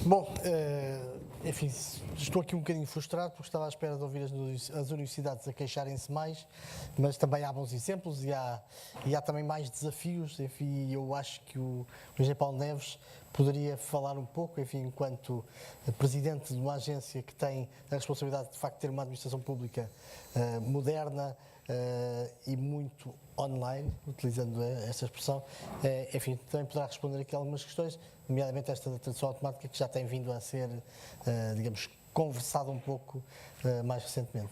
Bom, enfim, estou aqui um bocadinho frustrado porque estava à espera de ouvir as universidades a queixarem-se mais, mas também há bons exemplos e há também mais desafios. Enfim, eu acho que o José Paulo Neves poderia falar um pouco, enfim, enquanto presidente de uma agência que tem a responsabilidade de facto de ter uma administração pública moderna e muito online, utilizando esta expressão, enfim, também poderá responder aqui algumas questões, nomeadamente esta da tradução automática, que já tem vindo a ser, digamos, conversado um pouco mais recentemente.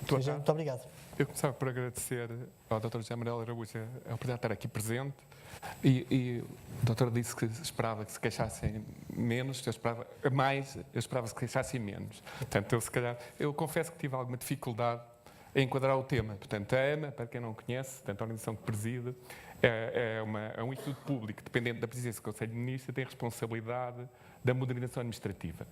Muito obrigado. Eu começava por agradecer ao Dr. José Manuel Araújo a oportunidade de estar aqui presente. E o doutor disse que esperava que se queixassem menos, eu esperava mais, eu esperava que se queixassem menos. Portanto, eu confesso que tive alguma dificuldade em enquadrar o tema. Portanto, a AMA, para quem não conhece, portanto, a organização que preside, é um instituto público dependente da Presidência do Conselho de Ministros, tem responsabilidade da modernização administrativa.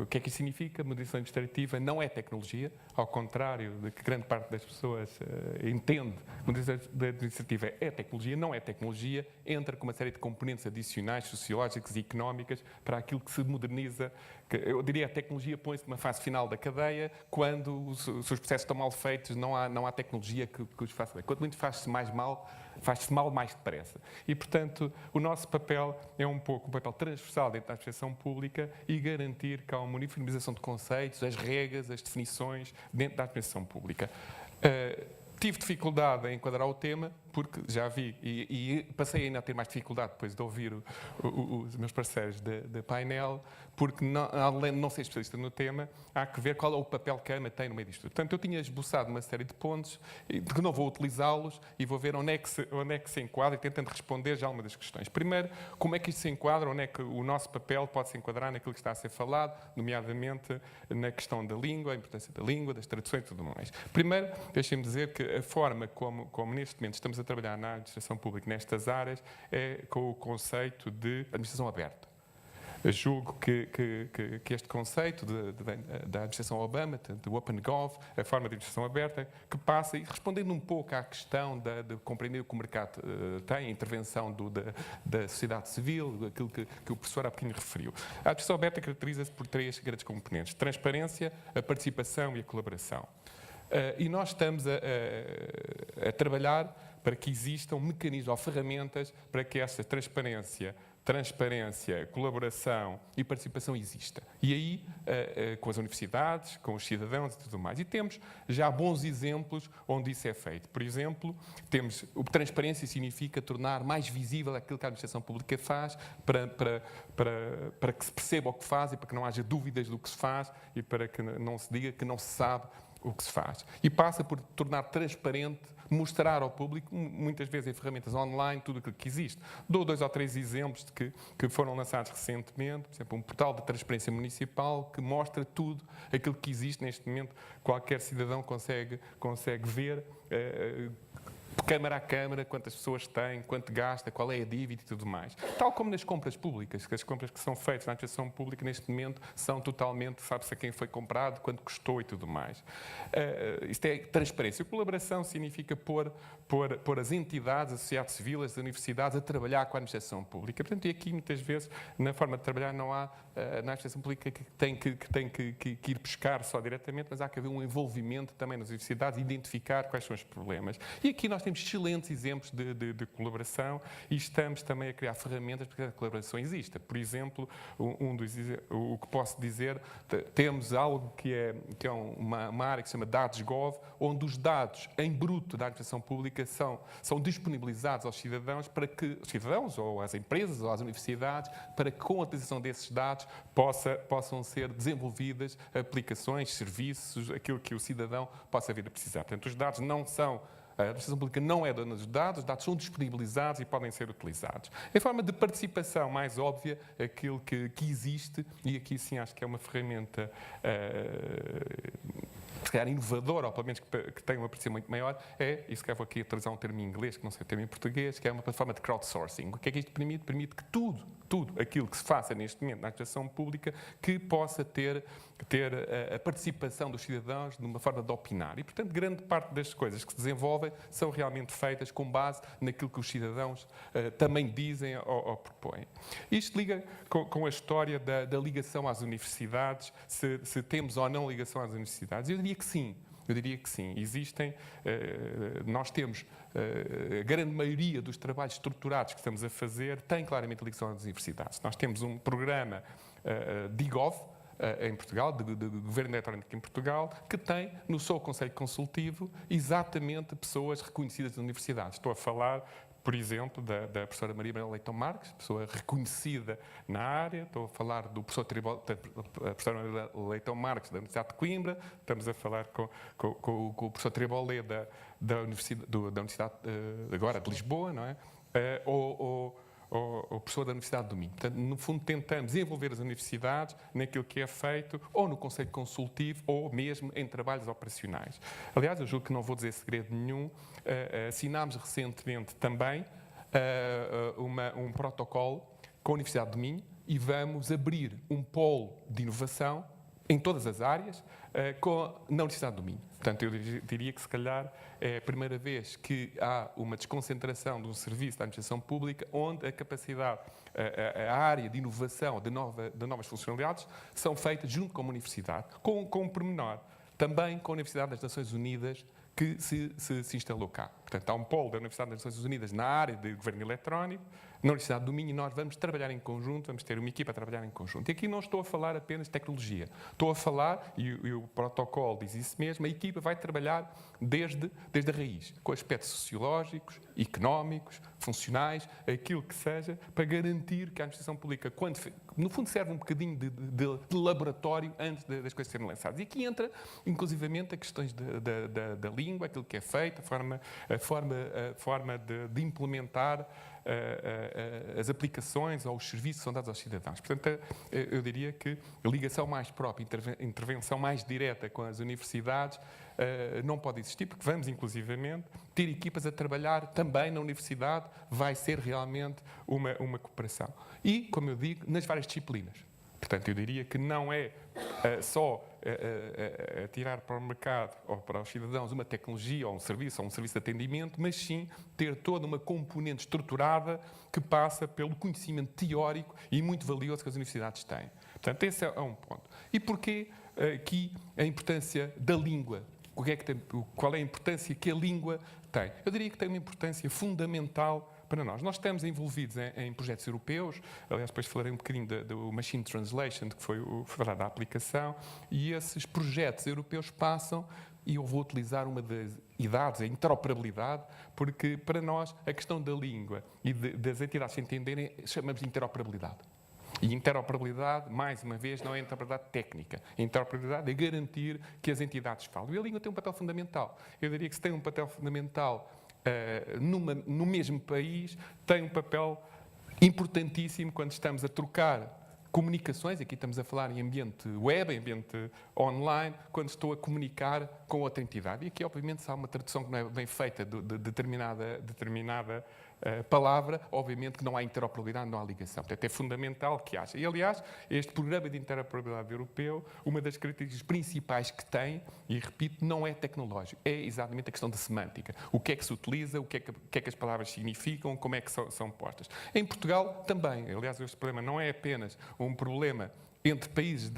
O que é que isso significa? Modernização administrativa não é tecnologia, ao contrário de que grande parte das pessoas entende. Modernização administrativa é tecnologia, não é tecnologia, entra com uma série de componentes adicionais, sociológicas e económicas para aquilo que se moderniza. Eu diria que a tecnologia põe-se numa fase final da cadeia, quando os processos estão mal feitos, não há tecnologia que os faça bem. Quanto muito faz-se mal mais depressa. E, portanto, o nosso papel é um pouco um papel transversal dentro da administração pública e garantir que há uma uniformização de conceitos, as regras, as definições dentro da administração pública. Tive dificuldade em enquadrar o tema, porque já vi, e passei ainda a ter mais dificuldade depois de ouvir os meus parceiros de painel, porque, além de não ser especialista no tema, há que ver qual é o papel que a AMA tem no meio disto tudo. Portanto, eu tinha esboçado uma série de pontos, que não vou utilizá-los, e vou ver onde é que se enquadra, e tentando responder já a uma das questões. Primeiro, como é que isto se enquadra, onde é que o nosso papel pode se enquadrar naquilo que está a ser falado, nomeadamente na questão da língua, a importância da língua, das traduções e tudo mais. Primeiro, deixem-me dizer que a forma como neste momento estamos a trabalhar na administração pública nestas áreas é com o conceito de administração aberta. Eu julgo que este conceito da administração Obama, do Open Gov, a forma de administração aberta, que passa, e respondendo um pouco à questão de compreender o que o mercado tem, a intervenção da sociedade civil, aquilo que o professor há bocadinho referiu. A administração aberta caracteriza-se por três grandes componentes: transparência, a participação e a colaboração. E nós estamos a trabalhar para que existam mecanismos ou ferramentas para que essa transparência, colaboração e participação exista. E aí, com as universidades, com os cidadãos e tudo mais. E temos já bons exemplos onde isso é feito. Por exemplo, transparência significa tornar mais visível aquilo que a administração pública faz para que se perceba o que faz e para que não haja dúvidas do que se faz e para que não se diga que não se sabe o que se faz. E passa por tornar transparente, mostrar ao público, muitas vezes em ferramentas online, tudo aquilo que existe. Dou 2 ou 3 exemplos que foram lançados recentemente, por exemplo, um portal de transparência municipal que mostra tudo aquilo que existe neste momento. Qualquer cidadão consegue ver câmara a câmara, quantas pessoas têm, quanto gasta, qual é a dívida e tudo mais. Tal como nas compras públicas, que as compras que são feitas na administração pública neste momento são totalmente, sabe-se a quem foi comprado, quanto custou e tudo mais. Isto é transparência. A colaboração significa pôr as entidades, a sociedade civil, as universidades a trabalhar com a administração pública. Portanto, e aqui muitas vezes, na forma de trabalhar, não há na administração pública que tem que ir pescar só diretamente, mas há que haver um envolvimento também nas universidades e identificar quais são os problemas. E aqui nós temos excelentes exemplos de colaboração e estamos também a criar ferramentas para que a colaboração exista. Por exemplo, o que posso dizer, temos algo que é uma área que se chama Dados.gov, onde os dados em bruto da administração pública são disponibilizados aos cidadãos, para que os cidadãos, ou às empresas, ou às universidades, para que com a utilização desses dados possam ser desenvolvidas aplicações, serviços, aquilo que o cidadão possa vir a precisar. Portanto, os dados não são... A administração pública não é dona dos dados, os dados são disponibilizados e podem ser utilizados. Em forma de participação mais óbvia, aquilo que existe, e aqui sim acho que é uma ferramenta se calhar inovadora, ou pelo menos que tem uma participação muito maior, e se calhar vou aqui a trazer um termo em inglês, que não sei o termo em português, que é uma plataforma de crowdsourcing. O que é que isto permite? Permite que tudo tudo aquilo que se faça neste momento na administração pública que possa ter a participação dos cidadãos de uma forma de opinar. E, portanto, grande parte das coisas que se desenvolvem são realmente feitas com base naquilo que os cidadãos também dizem ou propõem. Isto liga com a história da ligação às universidades, se temos ou não ligação às universidades. Eu diria que sim. Existem, nós temos, a grande maioria dos trabalhos estruturados que estamos a fazer tem claramente ligação às universidades. Nós temos um programa DIGOV, em Portugal, de governo eletrónico em Portugal, que tem no seu Conselho Consultivo exatamente pessoas reconhecidas das universidades. Estou a falar, por exemplo, da professora Maria Manuela Leitão Marques, pessoa reconhecida na área. Estou a falar do professor professora Maria Leitão Marques, da Universidade de Coimbra. Estamos a falar com o professor Tribolé da Universidade agora de Lisboa, não é? Ou professor da Universidade do Minho. Portanto, no fundo, tentamos envolver as universidades naquilo que é feito, ou no Conselho Consultivo, ou mesmo em trabalhos operacionais. Aliás, eu julgo que não vou dizer segredo nenhum, assinámos recentemente também um protocolo com a Universidade do Minho e vamos abrir um polo de inovação em todas as áreas na Universidade do Minho. Portanto, eu diria que, se calhar, é a primeira vez que há uma desconcentração de um serviço da administração pública onde a capacidade, a área de inovação de novas funcionalidades são feitas junto com a universidade, com um pormenor, também com a Universidade das Nações Unidas, que se instalou cá. Portanto, há um polo da Universidade das Nações Unidas na área de governo eletrónico, na Universidade do Minho, e nós vamos trabalhar em conjunto, vamos ter uma equipa a trabalhar em conjunto. E aqui não estou a falar apenas de tecnologia. Estou a falar, e o protocolo diz isso mesmo, a equipa vai trabalhar desde a raiz, com aspectos sociológicos, económicos, funcionais, aquilo que seja, para garantir que a administração pública, no fundo, serve um bocadinho de laboratório antes das coisas serem lançadas. E aqui entra, inclusivamente, as questões da língua, aquilo que é feito, a forma de implementar as aplicações ou os serviços que são dados aos cidadãos. Portanto, eu diria que a ligação mais própria, intervenção mais direta com as universidades não pode existir, porque vamos, inclusivamente, ter equipas a trabalhar também na universidade, vai ser realmente uma cooperação. E, como eu digo, nas várias disciplinas. Portanto, eu diria que não é só tirar para o mercado ou para os cidadãos uma tecnologia ou um serviço de atendimento, mas sim ter toda uma componente estruturada que passa pelo conhecimento teórico e muito valioso que as universidades têm. Portanto, esse é um ponto. E porquê aqui a importância da língua? Qual é a importância que a língua tem? Eu diria que tem uma importância fundamental para nós. Nós estamos envolvidos em projetos europeus, aliás, depois falarei um bocadinho do Machine Translation, que foi falar da aplicação, e esses projetos europeus passam, e eu vou utilizar uma das idades, a interoperabilidade, porque para nós a questão da língua e das entidades se entenderem, chamamos de interoperabilidade. E interoperabilidade, mais uma vez, não é interoperabilidade técnica. A interoperabilidade é garantir que as entidades falam. E a língua tem um papel fundamental. Eu diria que se tem um papel fundamental no mesmo país, tem um papel importantíssimo quando estamos a trocar comunicações, aqui estamos a falar em ambiente web, em ambiente online, quando estou a comunicar com outra entidade. E aqui, obviamente, se há uma tradução que não é bem feita de determinada palavra, obviamente que não há interoperabilidade, não há ligação. Portanto, é fundamental que haja. E, aliás, este programa de interoperabilidade europeu, uma das características principais que tem, e repito, não é tecnológico, é exatamente a questão da semântica. O que é que se utiliza, o que é que as palavras significam, como é que são postas. Em Portugal, também. Aliás, este problema não é apenas um problema entre países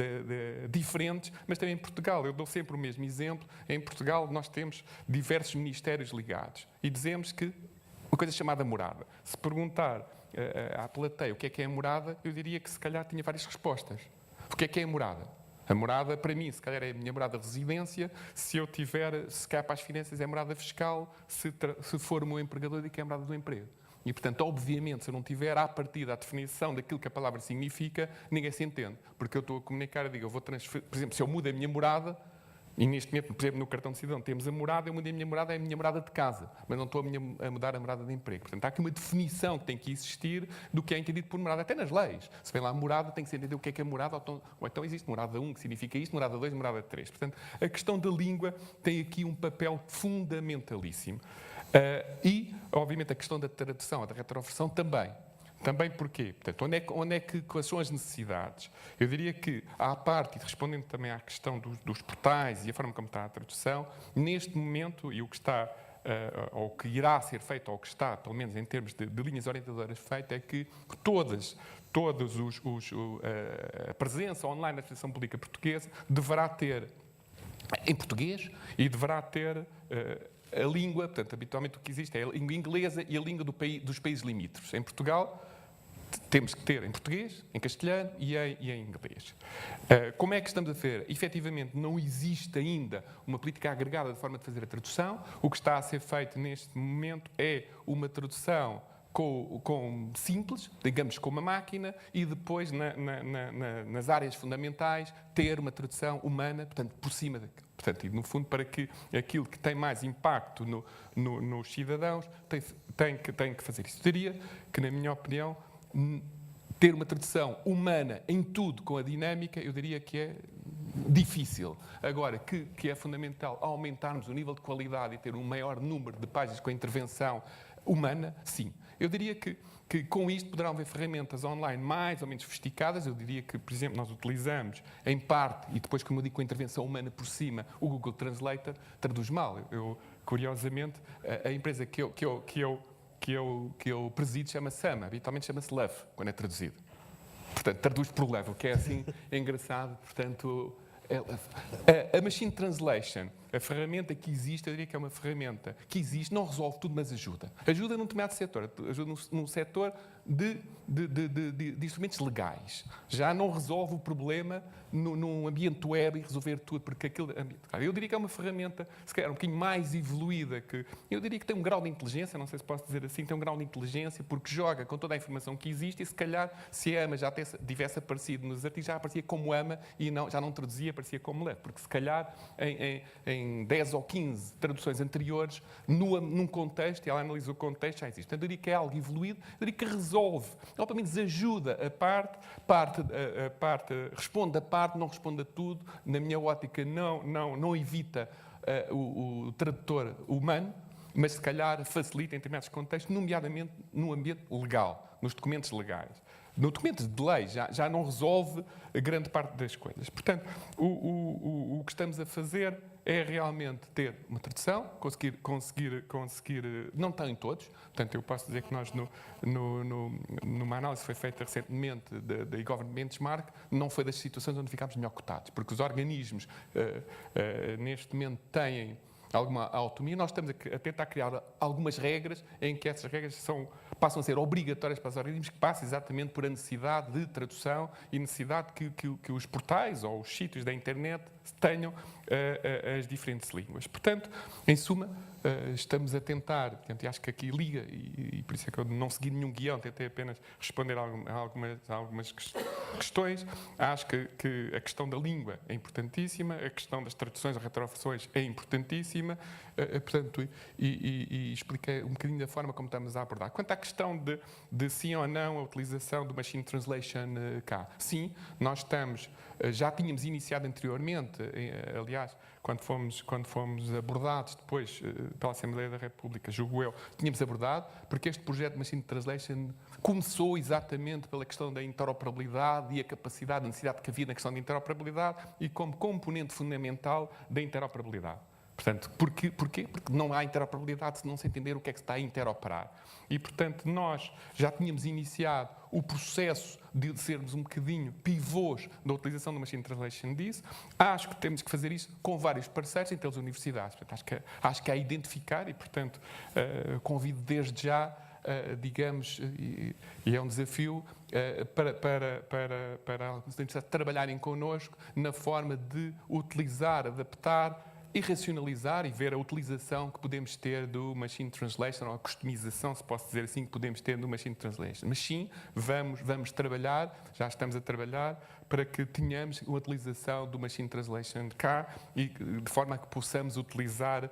diferentes, mas também em Portugal. Eu dou sempre o mesmo exemplo. Em Portugal, nós temos diversos ministérios ligados e dizemos que uma coisa chamada morada. Se perguntar à plateia o que é a morada, eu diria que se calhar tinha várias respostas. O que é a morada? A morada, para mim, se calhar é a minha morada de residência. Se eu tiver, se calhar para as finanças, é a morada fiscal. Se for o meu empregador, eu digo que é a morada do emprego. E, portanto, obviamente, se eu não tiver à partida a definição daquilo que a palavra significa, ninguém se entende. Porque eu estou a comunicar, eu digo, eu vou transferir... Por exemplo, se eu mudo a minha morada, e neste momento, por exemplo, no cartão de cidadão temos a morada, eu mudei a minha morada, é a minha morada de casa, mas não estou a mudar a morada de emprego. Portanto, há aqui uma definição que tem que existir do que é entendido por morada, até nas leis. Se vem lá a morada, tem que se entender o que é a morada, ou então existe morada 1, que significa isto, morada 2, morada 3. Portanto, a questão da língua tem aqui um papel fundamentalíssimo. E, obviamente, a questão da tradução, da retroversão também. Também porquê? Portanto, onde é que quais são as necessidades? Eu diria que, à parte, e respondendo também à questão dos portais e a forma como está a tradução, neste momento, e o que está, ou que irá ser feito, ou que está, pelo menos em termos de linhas orientadoras feito, é que a presença online da Administração Pública Portuguesa deverá ter em português e deverá ter a língua, portanto, habitualmente o que existe é a língua inglesa e a língua dos países limítrofes. Em Portugal, temos que ter em português, em castelhano e em inglês. Como é que estamos a ver? Efetivamente, não existe ainda uma política agregada de forma de fazer a tradução. O que está a ser feito neste momento é uma tradução simples, digamos, com uma máquina, e depois, nas áreas fundamentais, ter uma tradução humana, portanto, por cima daquilo. Portanto, e no fundo, para que aquilo que tem mais impacto nos cidadãos tem que fazer isso. Eu diria que, na minha opinião, ter uma tradução humana em tudo com a dinâmica, eu diria que é difícil. Agora, que é fundamental aumentarmos o nível de qualidade e ter um maior número de páginas com a intervenção humana, sim. Eu diria que com isto poderão haver ferramentas online mais ou menos sofisticadas. Eu diria que, por exemplo, nós utilizamos, em parte, e depois, como eu digo, com a intervenção humana por cima, o Google Translator traduz mal. Curiosamente, a empresa que eu presido chama-se Sama, habitualmente chama-se Love, quando é traduzido. Portanto, traduz por Love, o que é assim engraçado. Portanto, a Machine Translation, a ferramenta que existe, eu diria que é uma ferramenta que existe, não resolve tudo, mas ajuda. Ajuda num determinado setor, ajuda num setor de instrumentos legais. Já não resolve o problema num ambiente web e resolver tudo, porque aquele ambiente... Eu diria que é uma ferramenta, se calhar, um bocadinho mais evoluída, que eu diria que tem um grau de inteligência, não sei se posso dizer assim, tem um grau de inteligência, porque joga com toda a informação que existe e, se calhar, se a AMA já tivesse aparecido nos artigos, já aparecia como AMA e já não traduzia, aparecia como LEV, porque, se calhar, em 10 ou 15 traduções anteriores, num contexto, e ela analisa o contexto, já existe. Então, eu diria que é algo evoluído, eu diria que resolve, ou pelo menos ajuda a parte responde a parte, não responde a tudo, na minha ótica não evita o tradutor humano, mas se calhar facilita em determinados contextos, nomeadamente no ambiente legal, nos documentos legais. No documento de lei já não resolve grande parte das coisas. Portanto, o que estamos a fazer é realmente ter uma tradução, conseguir não está em todos. Portanto, eu posso dizer que nós, numa análise que foi feita recentemente da e-Government Benchmark, não foi das situações onde ficámos melhor cotados, porque os organismos neste momento têm alguma autonomia. Nós estamos a tentar criar algumas regras em que essas regras passam a ser obrigatórias para os organismos, que passam exatamente por a necessidade de tradução e necessidade que os portais ou os sítios da internet tenham as diferentes línguas. Portanto, em suma, estamos a tentar, portanto, e acho que aqui liga, e por isso é que eu não segui nenhum guião, tentei apenas responder a algumas questões. Acho que a questão da língua é importantíssima, a questão das traduções ou retroversões é importantíssima, portanto, e expliquei um bocadinho da forma como estamos a abordar. Quanto à questão de sim ou não a utilização do Machine Translation cá, sim, nós já tínhamos iniciado anteriormente, aliás, quando fomos abordados depois pela Assembleia da República, julgo eu, tínhamos abordado, porque este projeto de Machine Translation começou exatamente pela questão da interoperabilidade e a capacidade, a necessidade que havia na questão da interoperabilidade e como componente fundamental da interoperabilidade. Portanto, porquê? Porque não há interoperabilidade se não se entender o que é que se está a interoperar. E, portanto, nós já tínhamos iniciado o processo de sermos um bocadinho pivôs da utilização do Machine Translation disso. Acho que temos que fazer isso com vários parceiros, entre eles universidades. Portanto, acho que é identificar e, portanto, convido desde já, digamos, e é um desafio para alguns universidades trabalharem connosco na forma de utilizar, adaptar e racionalizar e ver a utilização que podemos ter do Machine Translation, ou a customização, se posso dizer assim, que podemos ter do Machine Translation. Mas sim, vamos trabalhar, já estamos a trabalhar, para que tenhamos a utilização do Machine Translation cá e de forma a que possamos utilizar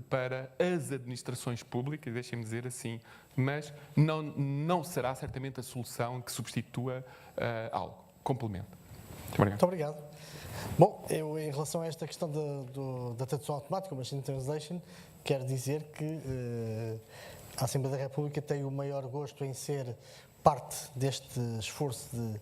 para as administrações públicas, deixem-me dizer assim, mas não será certamente a solução que substitua algo. Complemento. Muito obrigado. Bom, eu em relação a esta questão da tradução automática, o Machine Translation, quero dizer que a Assembleia da República tem o maior gosto em ser parte deste esforço de,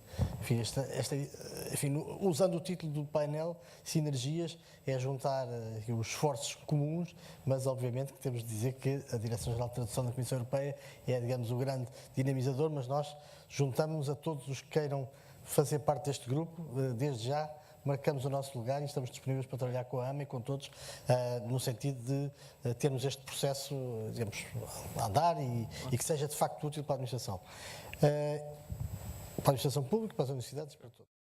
enfim, usando o título do painel, Sinergias, é juntar os esforços comuns, mas obviamente que temos de dizer que a Direção-Geral de Tradução da Comissão Europeia é, digamos, o grande dinamizador, mas nós juntamos a todos os que queiram fazer parte deste grupo, desde já. Marcamos o nosso lugar e estamos disponíveis para trabalhar com a AMA e com todos, no sentido de termos este processo, digamos, a andar e que seja de facto útil para a administração. Para a administração pública, para as universidades, para todos.